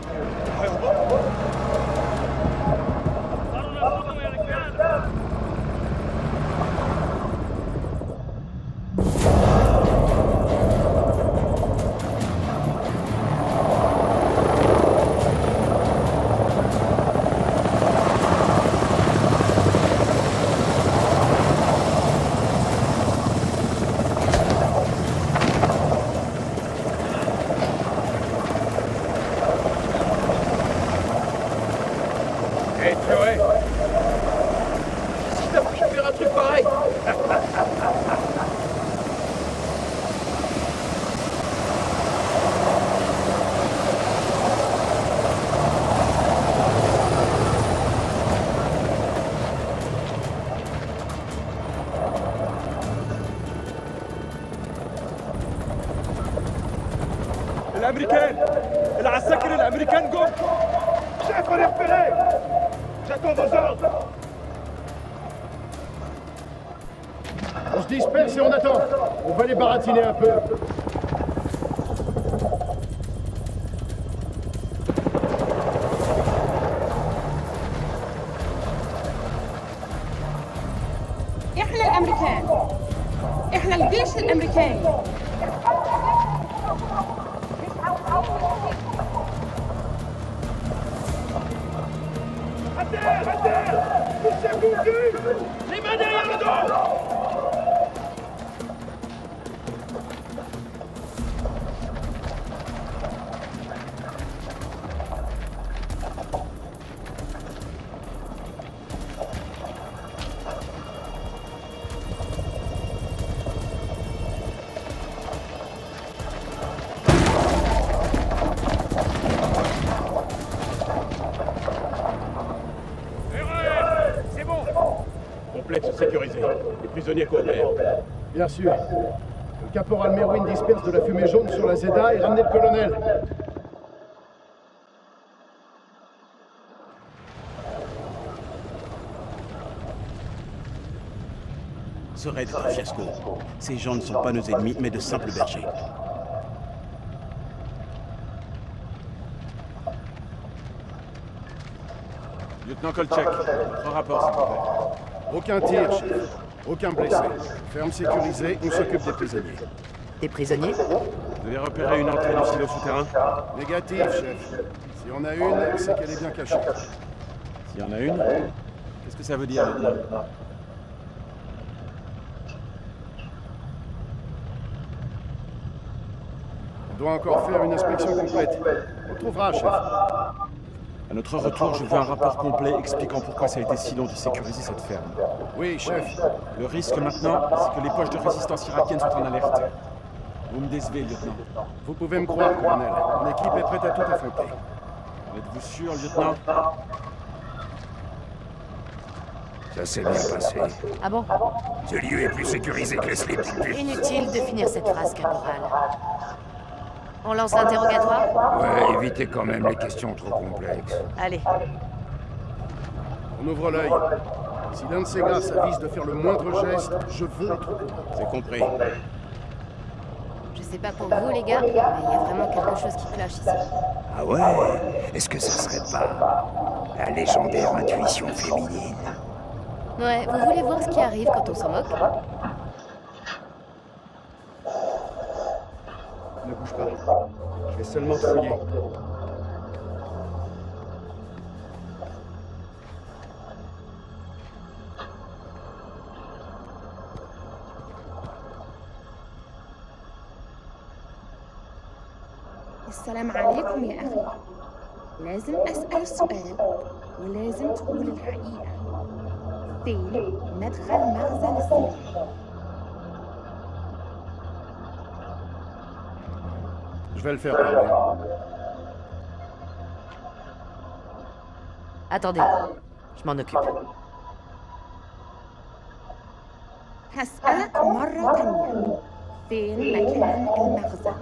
Speaker 15: الامريكان العساكر الامريكان جم.
Speaker 5: Chef, on est repéré. J'attends vos ordres. On se disperse et on attend. On va les baratiner un peu.
Speaker 16: احنا الامريكان، احنا الجيش الامريكاني.
Speaker 5: Les mains derrière le dos!
Speaker 9: Complexe sécurisé. Les prisonniers coopèrent.
Speaker 5: Bien sûr. Le caporal Merwin disperse de la fumée jaune sur la Zeda et ramenez le colonel.
Speaker 2: Ce raid est un fiasco. Ces gens ne sont pas nos ennemis, mais de simples bergers.
Speaker 9: Lieutenant Kolchak, votre rapport, s'il vous plaît.
Speaker 5: Aucun tir, chef. Aucun blessé. Ferme sécurisée, on s'occupe des prisonniers.
Speaker 6: Des prisonniers?
Speaker 9: Vous avez repéré une entrée du silo souterrain?
Speaker 5: Négatif, chef. Si on a une, c'est qu'elle est bien cachée.
Speaker 9: S'il y en a une? Qu'est-ce que ça veut dire, lieutenant?
Speaker 5: On doit encore faire une inspection complète. On le trouvera, chef.
Speaker 9: À notre retour, je veux un rapport complet expliquant pourquoi ça a été si long de sécuriser cette ferme.
Speaker 5: Oui, chef.
Speaker 9: Le risque maintenant, c'est que les poches de résistance irakiennes soient en alerte. Vous me décevez, lieutenant.
Speaker 5: Vous pouvez me croire, colonel. Mon équipe est prête à tout affronter.
Speaker 9: Êtes-vous sûr, lieutenant?
Speaker 4: Ça s'est bien passé.
Speaker 6: Ah bon?
Speaker 4: Ce lieu est plus sécurisé que les slips.
Speaker 6: Inutile de finir cette phrase, caporal. On lance l'interrogatoire?
Speaker 4: Ouais, évitez quand même les questions trop complexes.
Speaker 6: Allez.
Speaker 5: On ouvre l'œil. Si l'un de ces gars s'avise de faire le moindre geste, je veux être au courant.
Speaker 2: C'est compris.
Speaker 8: Je sais pas pour vous, les gars, mais il y a vraiment quelque chose qui cloche ici.
Speaker 4: Ah ouais? Est-ce que ça serait pas la légendaire intuition féminine?
Speaker 8: Ouais, vous voulez voir ce qui arrive quand on s'en moque?
Speaker 5: Ne bouge pas. Je vais seulement fouiller.
Speaker 16: السلام عليكم يا أخي. لازم أسأل السؤال ولازم تقول الحقيقة. فين مدخل مخزن السلاح؟
Speaker 5: Je vais le faire parler.
Speaker 6: Attendez, je m'en occupe.
Speaker 16: هسألك مرة تانية. فين مكان المخزن؟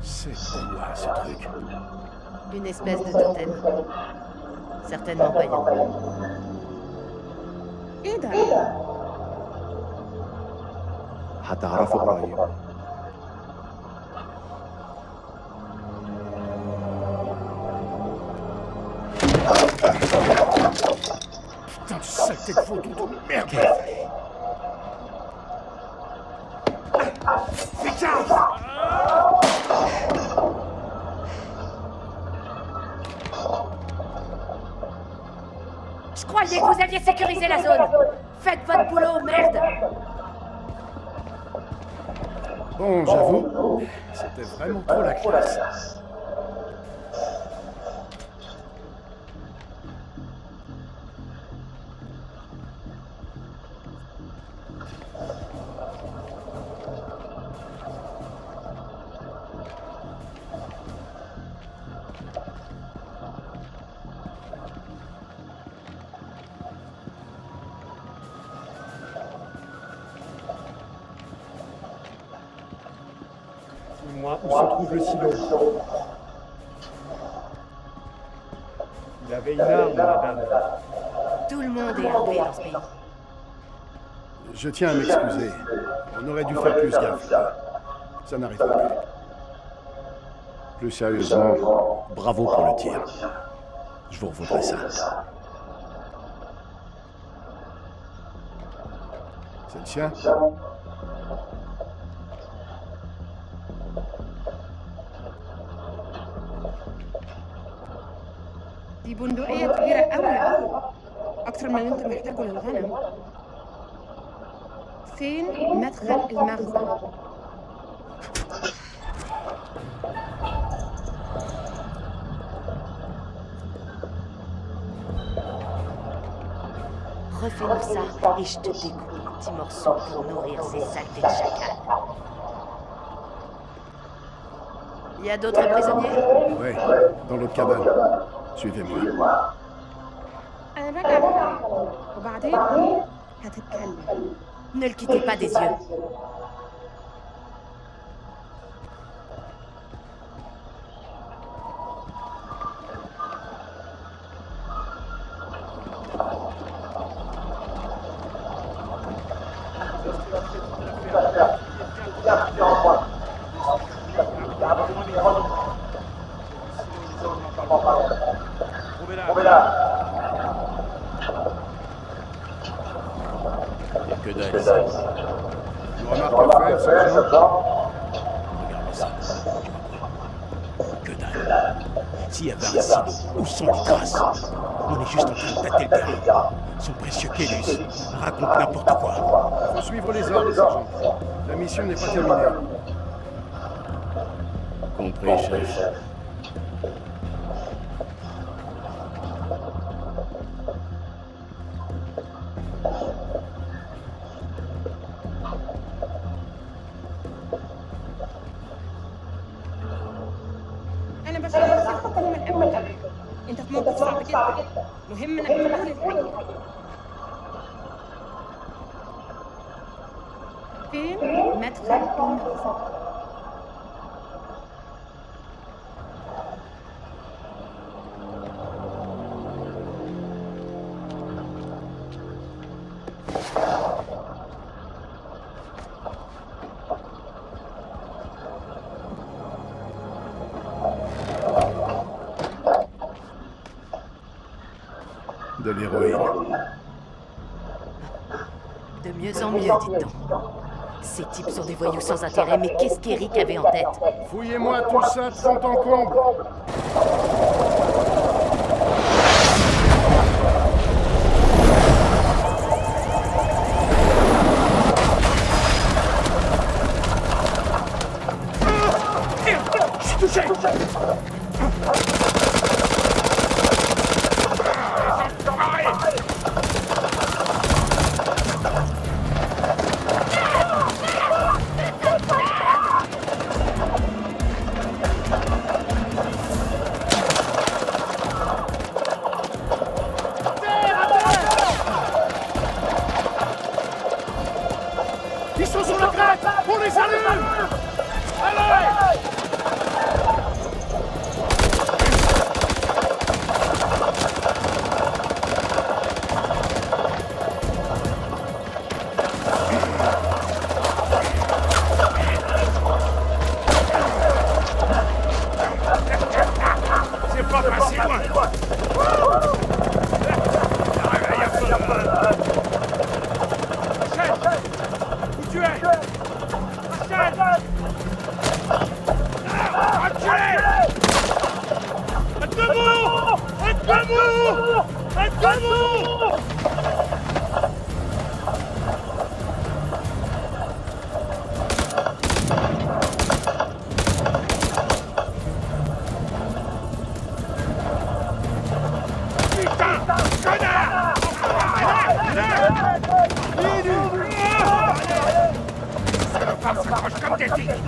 Speaker 4: C'est quoi ce truc?
Speaker 6: Une espèce de totem. Certainement païen.
Speaker 16: إيه ده؟
Speaker 5: هتعرفوا قريب.
Speaker 4: Putain de saleté de photo de merde! Putain!
Speaker 6: Je croyais que vous aviez sécurisé la zone. Faites votre boulot, merde.
Speaker 5: Bon, j'avoue, c'était vraiment trop la classe.
Speaker 17: Dis-moi où se trouve le silo. Il avait une arme, madame.
Speaker 6: Tout le monde est armé dans ce pays.
Speaker 5: Je tiens à m'excuser. On aurait dû faire plus gaffe. Ça n'arrivera plus. Plus sérieusement, bravo pour le tir. Je vous revaudrai ça. C'est le sien?
Speaker 16: دي بندقية كبيرة قوي يا أخي. أكتر من اللي أنت محتاجه للغنم. فين مدخل المخزن؟
Speaker 6: Refais-nous ça et je te découpe un petit morceau pour nourrir ces saletés de chacal. Il y a d'autres prisonniers?
Speaker 5: Oui, dans l'autre cabane. Suivez-moi.
Speaker 16: أنا راجع معاك. وبعدين هتتكلم.
Speaker 6: Ne le quittez pas des yeux.
Speaker 2: Que dalle ici.
Speaker 5: Une remarque à faire, sergent?
Speaker 2: Regarde ça. Que dalle. S'il y avait un silo, où sont les traces? On est juste en train de tâter le terrain. Son précieux Kélus raconte n'importe quoi.
Speaker 5: Faut suivre les ordres, sergent. La mission n'est pas terminée.
Speaker 2: Compris, chef.
Speaker 16: أنا بشر الحكومة الأمريكية. أنت في موقف صعب جدا. مهم إنك تقول الحقيقة. فين؟ مدخل المخزن.
Speaker 5: De l'héroïne.
Speaker 6: De mieux en mieux, dit-on. Ces types sont des voyous sans intérêt, mais qu'est-ce qu'Eric avait en tête?
Speaker 5: Fouillez-moi tout ça de fond en comble.
Speaker 12: Je suis touché! Ils sont sur la crête! On les allume! Allez! C'est pas passé loin! Où tu es? Rachel! Rachel! Reste debout! Reste debout! Reste debout! Putain! Connard! Salopard s'accroche comme des tigres!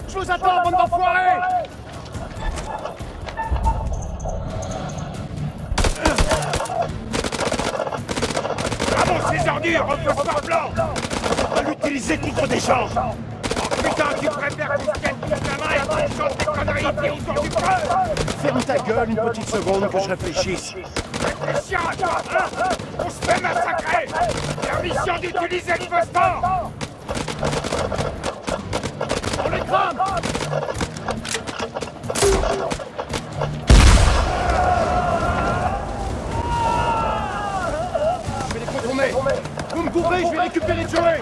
Speaker 12: Je vous attends, bande d'enfoirés! Bravo, ces ordures, repose-toi blanc! On va l'utiliser contre des gens! Oh putain, tu préfères qu'on se tienne toute la main et qu'on chante des conneries qui autour du feu! Ferme ta gueule une petite seconde que je réfléchisse. Réfléchir à toi, hein? On se fait massacrer! Permission d'utiliser le phosphore! On les crame! Je vais les contourner! Vous me couvrez, je vais récupérer Joey!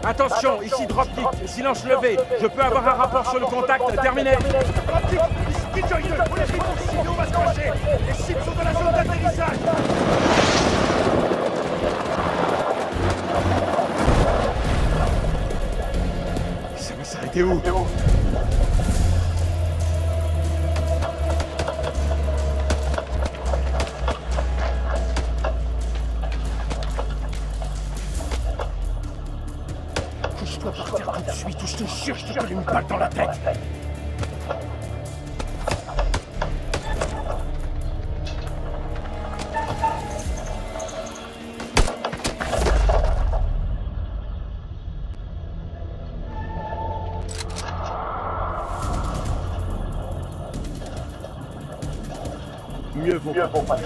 Speaker 9: Attention, ici Dropkick, silence levé. Je peux avoir un rapport sur le contact, terminé.
Speaker 12: Dropkick, ici Killjoy 2, on les pour le signaux, on va se cacher. Les cibles sont dans la zone d'atterrissage.
Speaker 9: Ça va s'arrêter où?
Speaker 12: Je dois partir tout de suite ou je te jure, je te colle une balle dans la tête.
Speaker 9: Mieux vaut pas.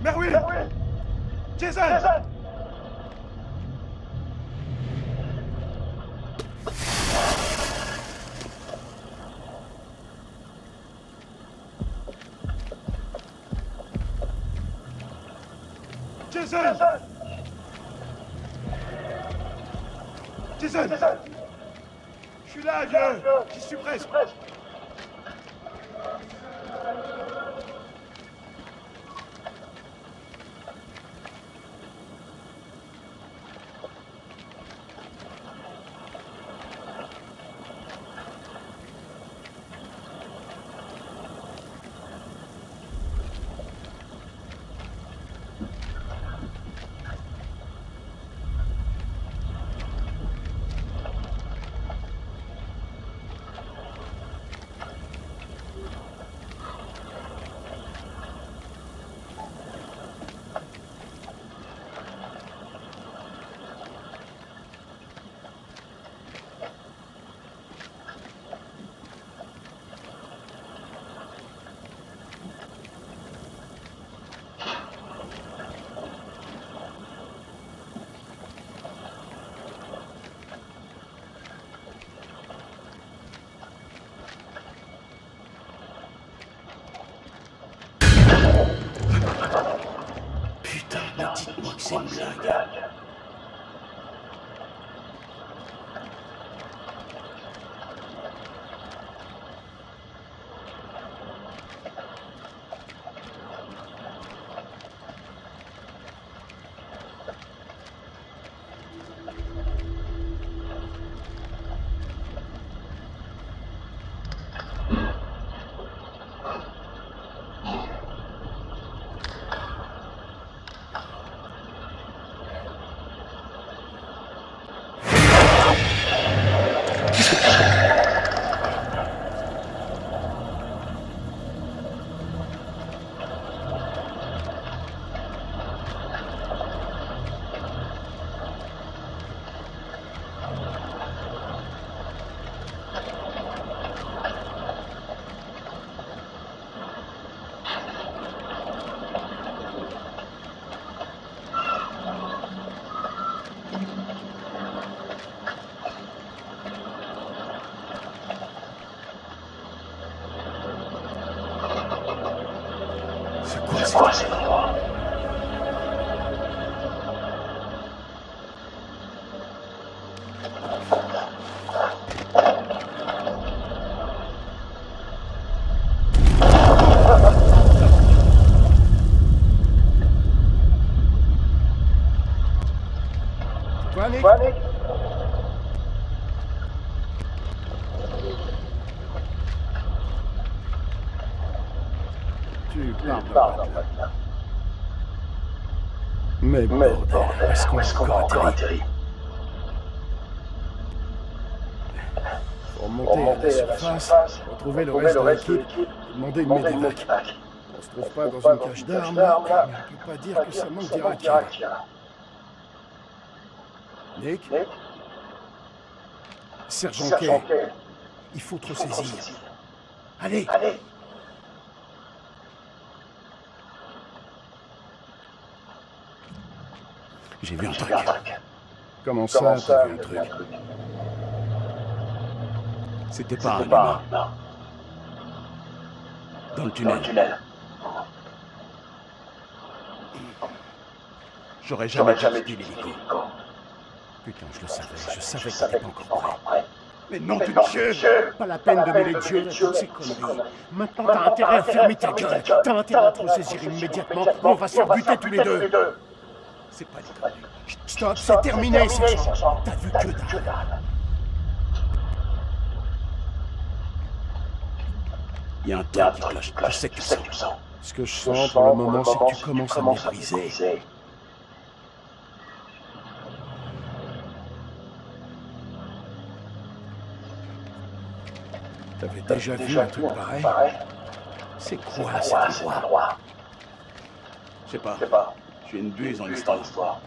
Speaker 12: Merwin! Jason! Jason! Jason! Je suis là, vieux! J'y suis presque!
Speaker 4: Dites-moi que c'est une blague.
Speaker 18: cet endroit?
Speaker 5: Toi, Nick? Tu parles là. Mais bordel, est-ce qu'on va encore atterri? Pour monter à la surface, retrouver le reste de l'équipe, demander une médivac. On se trouve pas dans une cache d'armes, mais on peut pas dire que ça manque d'Irakiens. Nick? Sergent Kay, il faut te ressaisir. Allez! J'ai vu un truc. Comment ça, t'as vu un truc?
Speaker 2: C'était pas un humain. Dans le tunnel. J'aurais jamais quitté l'hélico.
Speaker 1: Putain, je savais que t'étais pas encore prêt. Mais non, tu Dieu! Pas la peine de mêler Dieu à toutes ces conneries. Maintenant, t'as intérêt à fermer ta gueule. T'as intérêt à te ressaisir immédiatement. On va se faire buter tous les deux. C'est pas les conneries. Stop, c'est terminé, sergent. T'as vu que dalle.
Speaker 2: Il y a un truc qui cloche. Je sais que tu sens.
Speaker 5: Ce que je sens pour le moment, c'est que tu commences à me mépriser. T'avais déjà vu un truc pareil? C'est quoi cet endroit?
Speaker 2: Je sais pas. J'ai une buse dans l'histoire.